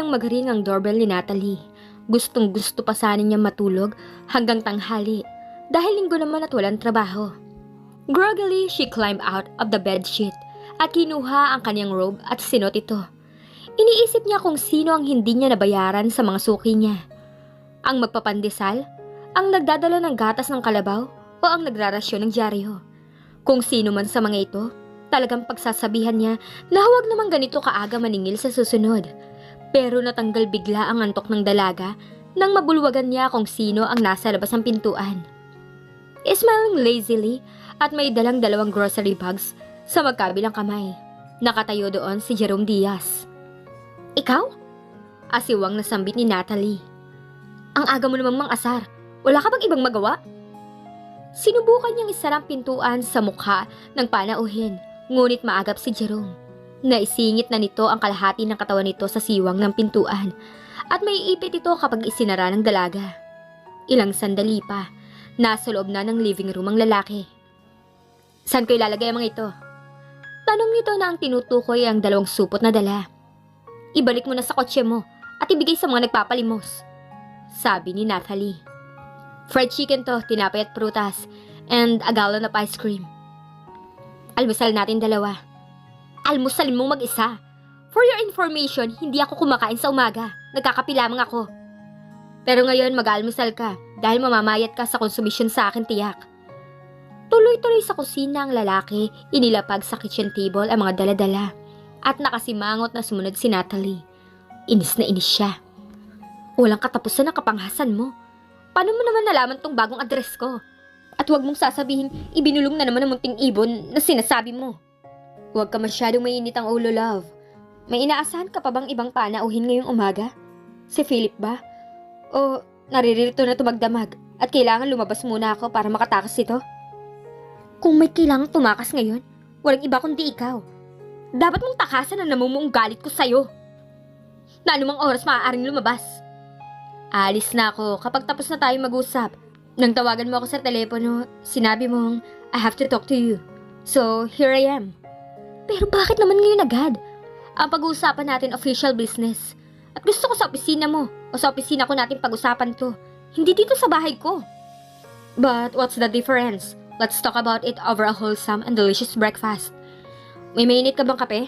nang magaring ang doorbell ni Natalie. Gustong gusto pa sana niya matulog hanggang tanghali dahil linggo naman at walang trabaho. Groggily, she climbed out of the bedsheet at kinuha ang kanyang robe at sinuot ito. Iniisip niya kung sino ang hindi niya nabayaran sa mga suki niya. Ang magpapandesal, ang nagdadala ng gatas ng kalabaw o ang nagrarasyon ng dyaryo. Kung sino man sa mga ito, talagang pagsasabihan niya na huwag naman ganito kaaga maningil sa susunod. Pero natanggal bigla ang antok ng dalaga nang mabulwagan niya kung sino ang nasa labas ng pintuan. Smiling lazily at may dalang dalawang grocery bags sa magkabilang kamay. Nakatayo doon si Jerome Diaz. Ikaw? Asiwang nasambit ni Natalie. Ang aga mo namang mang-asar. Wala ka bang ibang magawa? Sinubukan niyang isarang pintuan sa mukha ng panauhin, ngunit maagap si Jerome. Naisingit na nito ang kalahati ng katawan nito sa siwang ng pintuan at may ipit ito kapag isinara ng dalaga. Ilang sandali pa, nasa loob na ng living room ang lalaki. Saan ko ilalagay ang mga ito? Tanong nito na ang tinutukoy ang dalawang supot na dala. Ibalik mo na sa kotse mo at ibigay sa mga nagpapalimos, sabi ni Natalie. Fried chicken to, tinapay at prutas, and a gallon of ice cream. Almusal natin dalawa. Almusalin mong mag-isa. For your information, hindi ako kumakain sa umaga. Nagkakape lamang ako. Pero ngayon mag-almusal ka dahil mamamayat ka sa konsumisyon sa akin tiyak. Tuloy-tuloy sa kusina ang lalaki, inilapag sa kitchen table ang mga dala-dala at nakasimangot na sumunod si Natalie. Inis na inis siya. Walang katapusan ang kapanghasan mo. Paano mo naman nalaman tong bagong address ko? At huwag mong sasabihin, ibinulong na naman ng munting ibon na sinasabi mo. Huwag ka masyadong mainit ang ulo, love. May inaasahan ka pa bang ibang panauhin ngayong umaga? Si Philip ba? O naririto na tumagdamag at kailangan lumabas muna ako para makatakas ito? Kung may kailangang tumakas ngayon, walang iba kundi ikaw. Dapat mong takasan ang namumuong galit ko sa'yo. Na anumang oras maaaring lumabas. Alis na ako kapag tapos na tayo mag-usap. Nang tawagan mo ako sa telepono, sinabi mong, I have to talk to you. So, here I am. Pero bakit naman ngayon agad? Ang pag-uusapan natin official business. At gusto ko sa opisina mo o sa opisina ko natin pag-usapan to. Hindi dito sa bahay ko. But what's the difference? Let's talk about it over a wholesome and delicious breakfast. May mainit ka bang kape?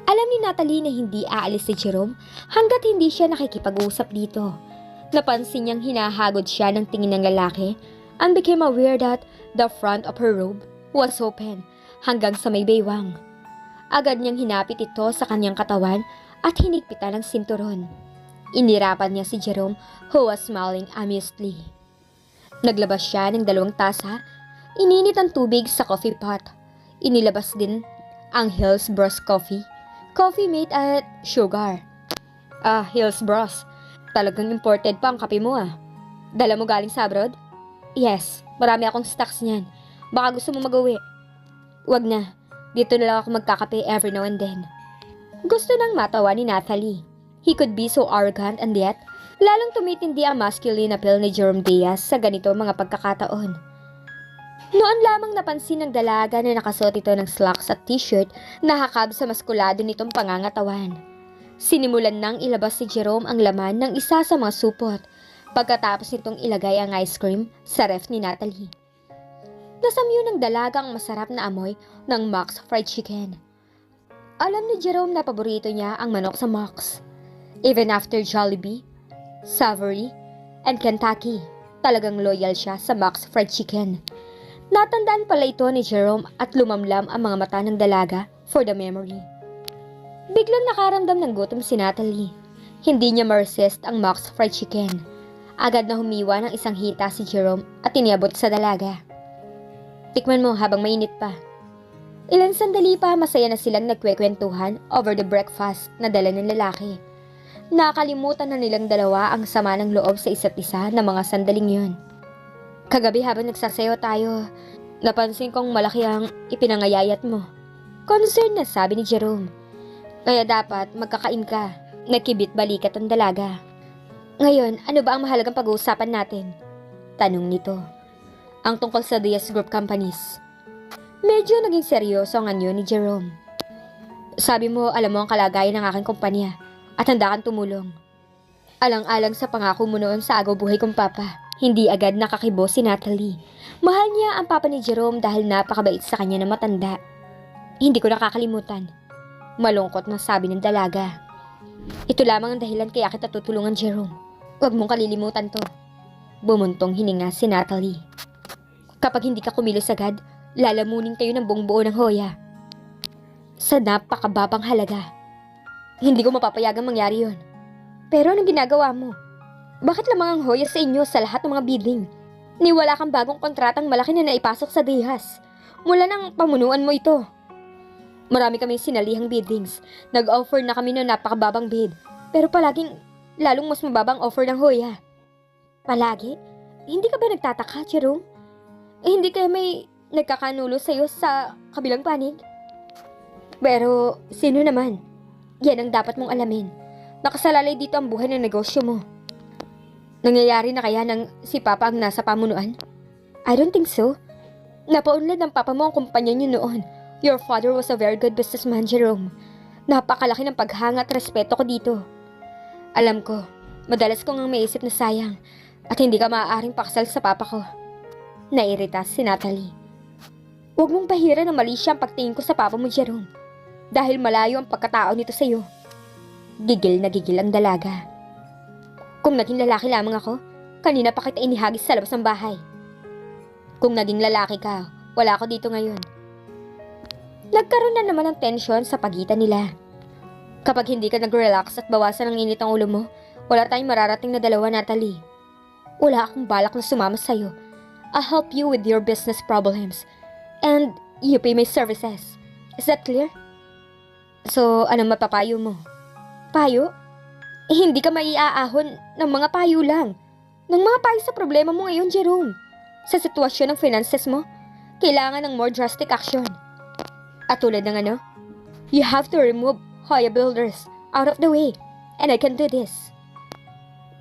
Alam ni Natalie na hindi aalis si Jerome hanggat hindi siya nakikipag-usap dito. Napansin niyang hinahagod siya ng tingin ng lalaki and became aware that the front of her robe was open hanggang sa may baywang. Agad niyang hinapit ito sa kanyang katawan at hinigpitan ng sinturon. Inirapan niya si Jerome who was smiling amusedly. Naglabas siya ng 2 tasa, ininit ang tubig sa coffee pot. Inilabas din ang Hillsborough coffee. Coffee made at sugar. Hillsborough. Talagang imported pa ang kape mo ah. Dala mo galing sa abroad? Yes, marami akong stocks niyan. Baka gusto mo mag-uwi. Wag na, dito na lang ako magkakape every now and then. Gusto nang matawa ni Natalie. He could be so arrogant and yet, lalong tumitindi ang masculine appeal ni Jerome Diaz sa ganito mga pagkakataon. Noon lamang napansin ng dalaga na nakasuot ito ng slacks at t-shirt na hakab sa maskulado nitong pangangatawan. Sinimulan nang ilabas si Jerome ang laman ng isa sa mga supot pagkatapos nitong ilagay ang ice cream sa ref ni Natalie. Nasamyo ng dalaga ang masarap na amoy ng Mox fried chicken. Alam ni Jerome na paborito niya ang manok sa Mox. Even after Jollibee, Savory, and Kentucky, talagang loyal siya sa Mox fried chicken. Natandaan pala ito ni Jerome at lumamlam ang mga mata ng dalaga for the memory. Biglang nakaramdam ng gutom si Natalie. Hindi niya ma-resist ang Mox fried chicken. Agad na humiwa ng isang hita si Jerome at iniabot sa dalaga. Tikman mo habang mainit pa. Ilang sandali pa masaya na silang nagkwekwentuhan over the breakfast na dala ng lalaki. Nakalimutan na nilang dalawa ang sama ng loob sa isa't isa na mga sandaling yun. Kagabi habang nagsasayaw tayo, napansin kong malaki ang ipinangayayat mo. Concern na sabi ni Jerome. Kaya dapat magkakain ka. Nakibit balikat ang dalaga. Ngayon, ano ba ang mahalagang pag-uusapan natin? Tanong nito. Ang tungkol sa Diaz Group Companies. Medyo naging seryoso ang anyo ni Jerome. Sabi mo, alam mo ang kalagayan ng aking kumpanya. at handa kang tumulong. Alang-alang sa pangako mo noon sa agaw buhay kong papa, hindi agad nakakibo si Natalie. Mahal niya ang papa ni Jerome dahil napakabait sa kanya na matanda. Hindi ko nakakalimutan. Malungkot na sabi ng dalaga. Ito lamang ang dahilan kaya kita tutulungan, Jerome. Huwag mong kalilimutan to. Bumuntong hininga si Natalie. Kapag hindi ka kumilos agad, lalamunin kayo ng buong buo ng Hoya. Sa napakababang halaga. Hindi ko mapapayagang mangyari yon. Pero anong ginagawa mo? Bakit lamang ang Hoya sa inyo sa lahat ng mga bidding? Niwala kang bagong kontratang malaki na naipasok sa Dehas. Mula ng pamunuan mo ito. Marami kaming sinalihang biddings. Nag-offer na kami ng napakababang bid. Pero palaging lalong mas mababang offer ng Hoya. Palagi? Hindi ka ba nagtataka, Jerome? Hindi kaya may nagkakanulo sa'yo sa kabilang panig? Pero sino naman? Yan ang dapat mong alamin. Nakasalalay dito ang buhay ng negosyo mo. Nangyayari na kaya ng si Papa ang nasa pamunuan? I don't think so. Napaunlad ng Papa mo ang kumpanya niyo noon. Your father was a very good businessman, Jerome. Napakalaki ng paghanga at respeto ko dito. Alam ko, madalas kong ang maisip na sayang at hindi ka maaaring pakasal sa Papa ko. Nairita si Natalie. Huwag mong pahira ng mali siya ang pagtingin ko sa Papa mo, Jerome. Dahil malayo ang pagkatao nito sa iyo. Gigil na gigil ang dalaga. Kung naging lalaki lamang ako, kanina pa kita inihagis sa labas ng bahay. Kung naging lalaki ka, wala ako dito ngayon. Nagkaroon na naman ng tensyon sa pagitan nila. Kapag hindi ka nag-relax at bawasan ang init ng ulo mo, wala tayong mararating na dalawa, Natalie. Wala akong balak na sumama sa'yo. I'll help you with your business problems. And you pay my services. Is that clear? So, anong mapapayo mo? Payo? Hindi ka maiaahon ng mga payo lang. Ng mga payo sa problema mo ngayon, Jerome. Sa sitwasyon ng finances mo, kailangan ng more drastic action. At tulad ng ano, you have to remove Hoya Builders out of the way. And I can do this.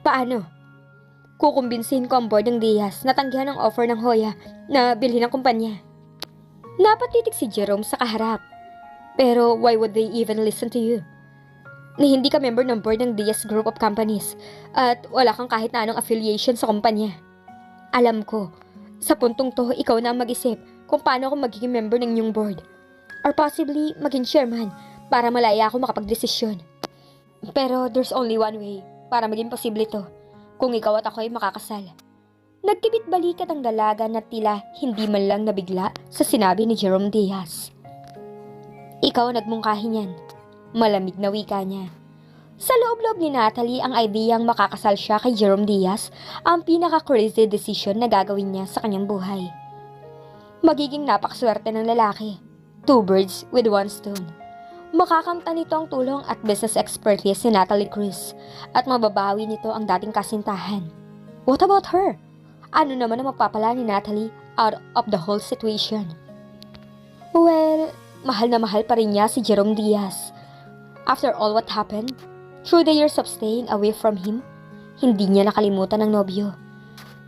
Paano? Kukumbinsihin ko ang board ng Diaz na tanggihan ang offer ng Hoya na bilhin ng kumpanya. Napatitig si Jerome sa kaharap. Pero why would they even listen to you? Ni hindi ka member ng board ng Diaz Group of Companies at wala kang kahit na anong affiliation sa kumpanya. Alam ko, sa puntong to, ikaw na ang mag-isip kung paano ako magiging member ng inyong board. Or possibly, maging chairman para malaya ako makapagdesisyon. Pero there's only one way para maging posible to, kung ikaw at ako ay makakasal. Nagkibit balikat ang dalaga na tila hindi man lang nabigla sa sinabi ni Jerome Diaz. Ikaw ang nagmungkahi niyan. Malamig na wika niya. Sa loob-loob ni Natalie ang ideyang makakasal siya kay Jerome Diaz ang pinaka-crazy decision na gagawin niya sa kanyang buhay. Magiging napakaswerte ng lalaki. 2 birds with 1 stone. Makakamtan nito ang tulong at business expertise ni Natalie Cruz at mababawi nito ang dating kasintahan. What about her? Ano naman ang mapapala ni Natalie out of the whole situation? Well, mahal na mahal pa rin niya si Jerome Diaz. After all what happened, through the years of staying away from him, hindi niya nakalimutan ang nobyo.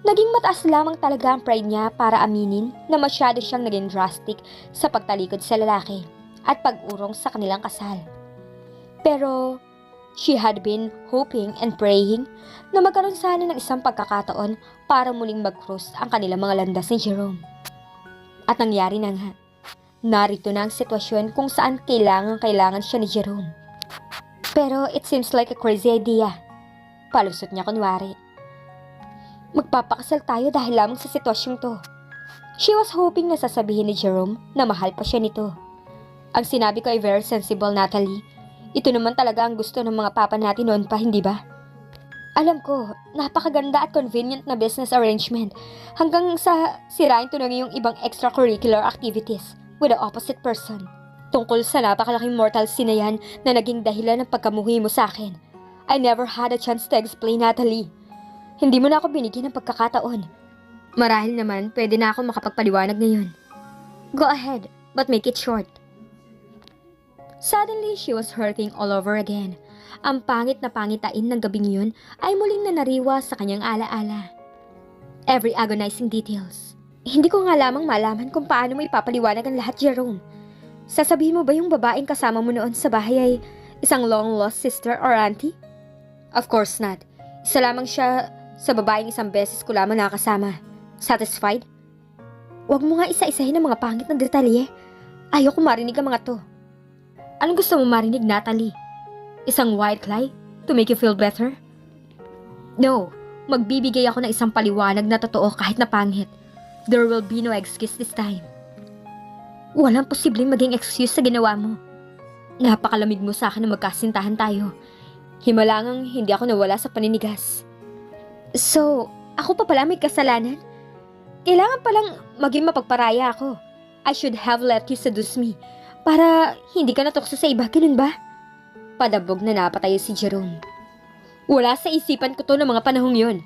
Naging mataas lamang talaga ang pride niya para aminin na masyado siyang naging drastic sa pagtalikod sa lalaki at pag-urong sa kanilang kasal. Pero, she had been hoping and praying na magkaroon sana ng isang pagkakataon para muling mag-cross ang kanilang mga landas ni Jerome. At nangyari na nga. Narito na ang sitwasyon kung saan kailangan siya ni Jerome. Pero it seems like a crazy idea. Palusot niya kunwari. Magpapakasal tayo dahil lamang sa sitwasyong to. She was hoping na sasabihin ni Jerome na mahal pa siya nito. Ang sinabi ko ay very sensible, Natalie. Ito naman talaga ang gusto ng mga papa natin noon pa, hindi ba? Alam ko, napakaganda at convenient na business arrangement hanggang sa sirain to ng iyong ibang extracurricular activities with the opposite person. Tungkol sa napakalaking mortal sin na yan na naging dahilan ng pagkamuhi mo sa akin. I never had a chance to explain, Natalie. Hindi mo na ako binigyan ng pagkakataon. Marahil naman, pwede na ako makapagpaliwanag ngayon. Go ahead, but make it short. Suddenly, she was hurting all over again. Ang pangit na pangitain ng gabing yun ay muling nanariwa sa kanyang alaala. Every agonizing details. Hindi ko nga lamang malaman kung paano mo ipapaliwanag ang lahat, Jerome. Sasabihin mo ba yung babaeng kasama mo noon sa bahay ay Isang long-lost sister or auntie? Of course not. Isa lamang siya sa babaeng isang beses ko lamang nakasama. Satisfied? Huwag mo nga isa-isahin ang mga pangit na detalye. Ayoko marinig ang mga to. Anong gusto mo marinig, Natalie? Isang white lie to make you feel better? No, magbibigay ako ng isang paliwanag na totoo kahit na pangit. There will be no excuse this time. Walang posibleng maging excuse sa ginawa mo. Napakalamig mo sa akin na magkasintahan tayo. Himalangang hindi ako nawala sa paninigas. So, ako pa pala may kasalanan? Kailangan palang maging mapagparaya ako. I should have let you seduce me para hindi ka natukso sa iba, ganun ba? Padabog na napatayo si Jerome. Wala sa isipan ko to ng mga panahong yon.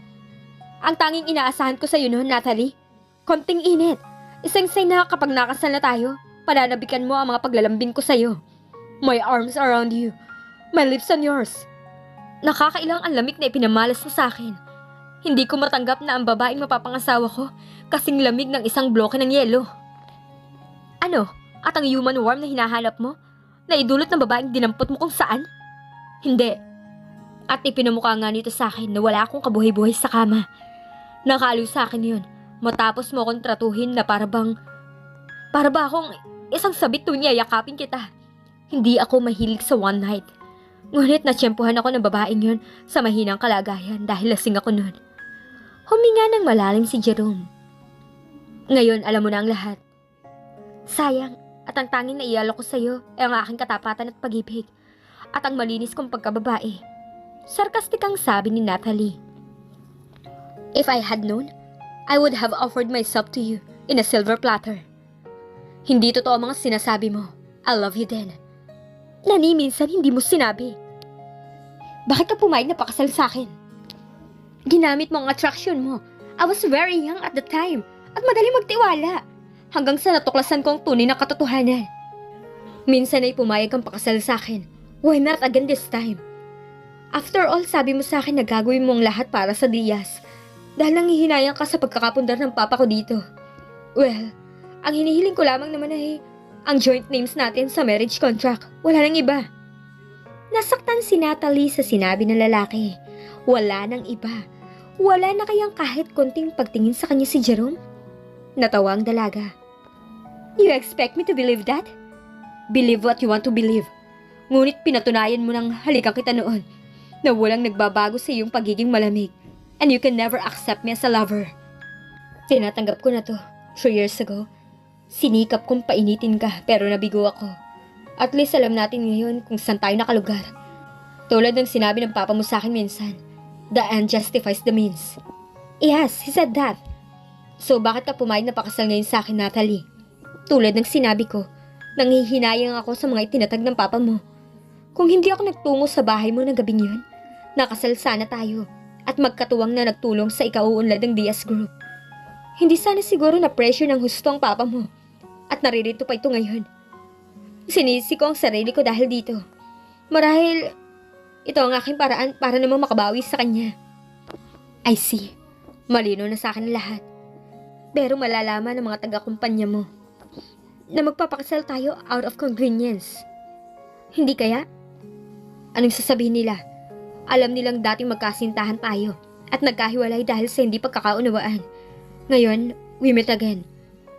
Ang tanging inaasahan ko sa'yo noon, Natalie, konting init. Isang sign na kapag nakasal na tayo, pananabikan mo ang mga paglalambing ko sa'yo. My arms around you. My lips on yours. Nakakailang ang lamig na ipinamalas mo sa akin. Hindi ko matanggap na ang babaeng mapapangasawa ko kasing lamig ng isang bloke ng yelo. Ano? At ang human warmth na hinahanap mo? Na idulot ng babaeng dinampot mo kung saan? Hindi. At ipinamukha nga nito sa akin na wala akong kabuhay-buhay sa kama. Nakaliw sa akin yun. Matapos mo akong tratuhin na para ba akong isang sabit tuwing yayakapin kita. Hindi ako mahilig sa one night. Ngunit natsyempuhan ako ng babaeng yun sa mahinang kalagayan dahil lasing ako noon. Huminga ng malalim si Jerome. Ngayon alam mo na ang lahat. Sayang, at ang tanging naialok ko sa'yo ay ang aking katapatan at pag-ibig. At ang malinis kong pagkababae. Sarkastikang sabi ni Natalie. If I had known, I would have offered myself to you in a silver platter. Hindi totoo ang mga sinasabi mo. I love you then. Nani, minsan hindi mo sinabi. Bakit ka pumayag na pakasal sa akin? Ginamit mo ang attraction mo. I was very young at the time at madali magtiwala. Hanggang sa natuklasan ko ang tunay na katotohanan. Minsan ay pumayag kang pakasal sa akin. Why not again this time? After all, sabi mo sa akin na gagawin mo ang lahat para sa Diaz. Dahil nanghihinayang ka sa pagkakapundar ng papa ko dito. Well, ang hinihiling ko lamang naman ay ang joint names natin sa marriage contract. Wala nang iba. Nasaktan si Natalie sa sinabi ng lalaki. Wala nang iba. Wala na kayang kahit konting pagtingin sa kanya si Jerome? Natawa ang dalaga. You expect me to believe that? Believe what you want to believe. Ngunit pinatunayan mo ng halikan kita noon na walang nagbabago sa iyong pagiging malamig. And you can never accept me as a lover. Tinatanggap ko na to 3 years ago. Sinikap kong painitin ka pero nabigo ako. At least alam natin ngayon kung saan tayo nakalugar. Tulad ng sinabi ng papa mo sa akin minsan, the end justifies the means. Yes, he said that. So bakit ka pumayag na pakasal ngayon sa akin, Natalie? Tulad ng sinabi ko, nanghihinayang ako sa mga itinatag ng papa mo. Kung hindi ako nagtungo sa bahay mo ng gabing yun, nakasal sana tayo at magkatuwang na nagtulong sa ikauunlad ng Diaz Group. Hindi sana siguro na pressure ng husto ang papa mo at naririto pa ito ngayon. Sinisi ko ang sarili ko dahil dito. Marahil ito ang aking paraan para naman makabawi sa kanya. I see. Malino na sa akin lahat. Pero malalaman ng mga taga-kumpanya mo na magpapakasal tayo out of convenience. Hindi kaya? Anong sasabihin nila? Alam nilang dating magkasintahan tayo at nagkahiwalay dahil sa hindi pagkakaunawaan. Ngayon, we meet again,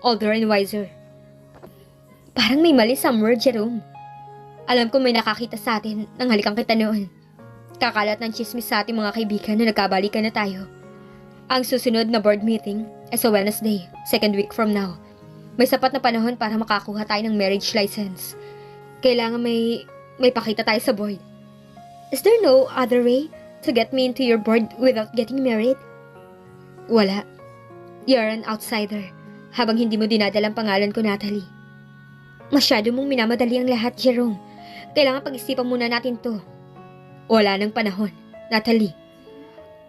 older and wiser. Parang may mali somewhere, Jerome. Alam ko may nakakita sa atin nang halikan kita noon. Kakalat ng chismis sa ating mga kaibigan na nagkabalikan na tayo. Ang susunod na board meeting ay sa Wednesday, 2nd week from now. May sapat na panahon para makakuha tayo ng marriage license. Kailangan may pakita tayo sa board. Is there no other way to get me into your board without getting married? Wala. You're an outsider habang hindi mo dinadala ang pangalan ko, Natalie. Masyado mong minamadali ang lahat, Jerome. Kailangan pag-isipan muna natin to. Wala nang panahon, Natalie.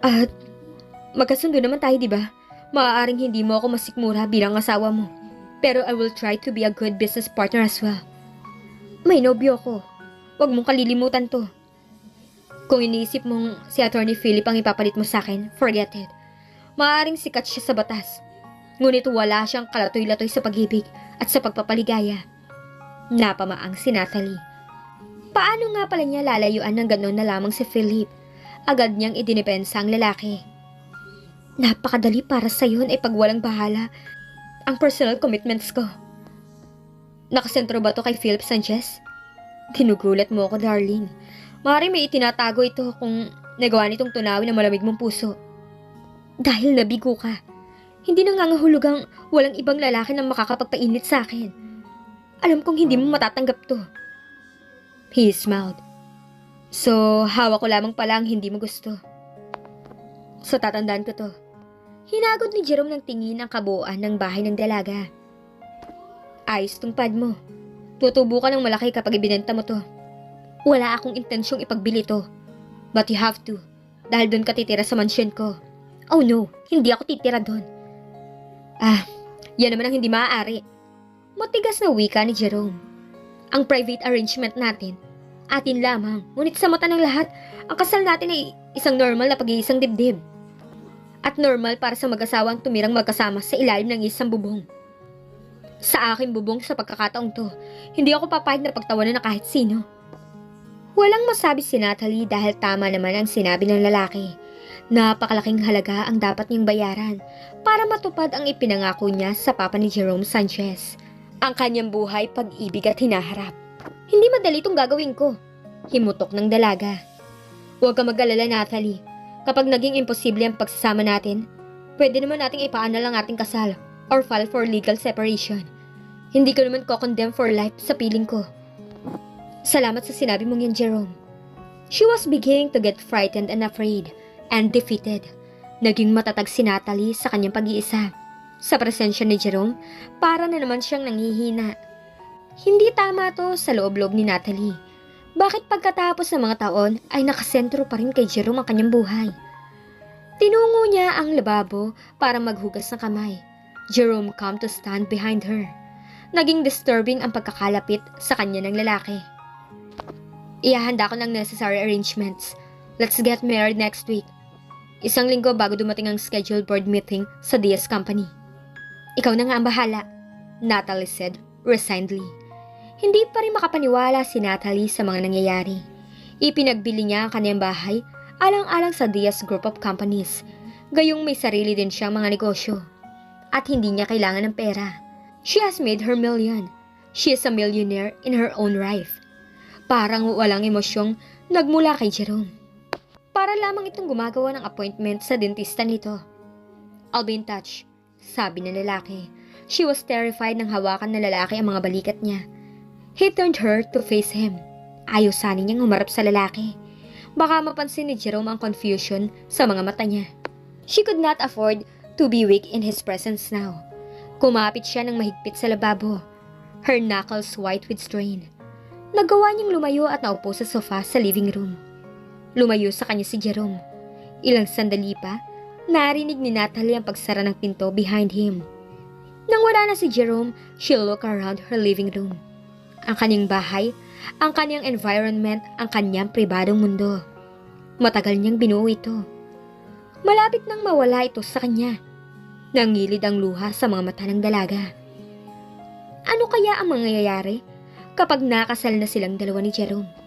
At magkasundo naman tayo, di ba? Maaaring hindi mo ako masikmura bilang asawa mo. Pero I will try to be a good business partner as well. May nobyo ko. Huwag mong kalilimutan to. Kung iniisip mong si Attorney Philip ang ipapalit mo sa akin, forget it. Maaaring sikat siya sa batas. Ngunit wala siyang kalatoy-latoy sa pag-ibig at sa pagpapaligaya. Napamaang si Natalie. Paano nga pala niya lalayuan ng gano'n na lamang si Philip? Agad niyang idinipensa ang lalaki. Napakadali para sa yun ay pagwalang bahala ang personal commitments ko. Nakasentro ba to kay Philip Sanchez? Ginugulat mo ako, darling. Maaari may itinatago ito kung nagawa nitong tunawin ang malamig mong puso. Dahil nabigo ka, hindi nangangahulugang walang ibang lalaki na makakapagpainit sa akin. Alam kong hindi mo matatanggap to. He smiled. So, hawak ko lamang pala ang hindi mo gusto. So, tatandaan ko to. Hinagod ni Jerome ng tingin ang kabuuan ng bahay ng dalaga. Ayos tong pad mo. Tutubo ka ng malaki kapag ibinenta mo to. Wala akong intensyong ipagbili to. But you have to. Dahil doon ka titira sa mansyon ko. Oh no, hindi ako titira doon. Yan naman ang hindi maaari. Matigas na wika ni Jerome. Ang private arrangement natin, atin lamang, ngunit sa mata ng lahat, ang kasal natin ay isang normal na pag-iisang dibdib. At normal para sa mag-asawang tumirang magkasama sa ilalim ng isang bubong. Sa aking bubong sa pagkakataong to, hindi ako papayag na pagtawanan na kahit sino. Walang masabi si Natalie dahil tama naman ang sinabi ng lalaki. Napakalaking halaga ang dapat niyang bayaran para matupad ang ipinangako niya sa papa ni Jerome Sanchez. Ang kanyang buhay, pag-ibig at hinaharap. Hindi madali itong gagawin ko. Himutok ng dalaga. Huwag ka mag-alala, Natalie. Kapag naging imposible ang pagsasama natin, pwede naman nating ipaanal ang ating kasal or file for legal separation. Hindi ko naman ko-condemn for life sa piling ko. Salamat sa sinabi mong yan, Jerome. She was beginning to get frightened and afraid and defeated. Naging matatag si Natalie sa kanyang pag-iisa. Sa presensya ni Jerome, para na naman siyang nanghihina. Hindi tama to sa loob-loob ni Natalie. Bakit pagkatapos ng mga taon ay nakasentro pa rin kay Jerome ang kanyang buhay? Tinungo niya ang lababo para maghugas ng kamay. Jerome come to stand behind her. Naging disturbing ang pagkakalapit sa kanya ng lalaki. Ihahanda ko ng necessary arrangements. Let's get married next week. 1 linggo bago dumating ang scheduled board meeting sa Diaz Company. Ikaw na nga ang bahala, Natalie said resignedly. Hindi pa rin makapaniwala si Natalie sa mga nangyayari. Ipinagbili niya ang kanyang bahay alang-alang sa Diaz Group of Companies. Gayong may sarili din siyang mga negosyo. At hindi niya kailangan ng pera. She has made her million. She is a millionaire in her own right. Parang walang emosyong nagmula kay Jerome. Para lamang itong gumagawa ng appointment sa dentista nito. I'll be in touch, sabi ng lalaki. She was terrified nang hawakan ng lalaki ang mga balikat niya. He turned her to face him. Ayaw sana niyang humarap sa lalaki. Baka mapansin ni Jerome ang confusion sa mga mata niya. She could not afford to be weak in his presence now. Kumapit siya ng mahigpit sa lababo. Her knuckles white with strain. Nagawa niyang lumayo at naupo sa sofa sa living room. Lumayo sa kanya si Jerome. Ilang sandali pa, narinig ni Natalie ang pagsara ng pinto behind him. Nang wala na si Jerome, she looked around her living room. Ang kanyang bahay, ang kanyang environment, ang kanyang pribadong mundo. Matagal niyang binuo ito. Malapit nang mawala ito sa kanya. Nangilid ang luha sa mga mata ng dalaga. Ano kaya ang mangyayari kapag nakasal na silang dalawa ni Jerome?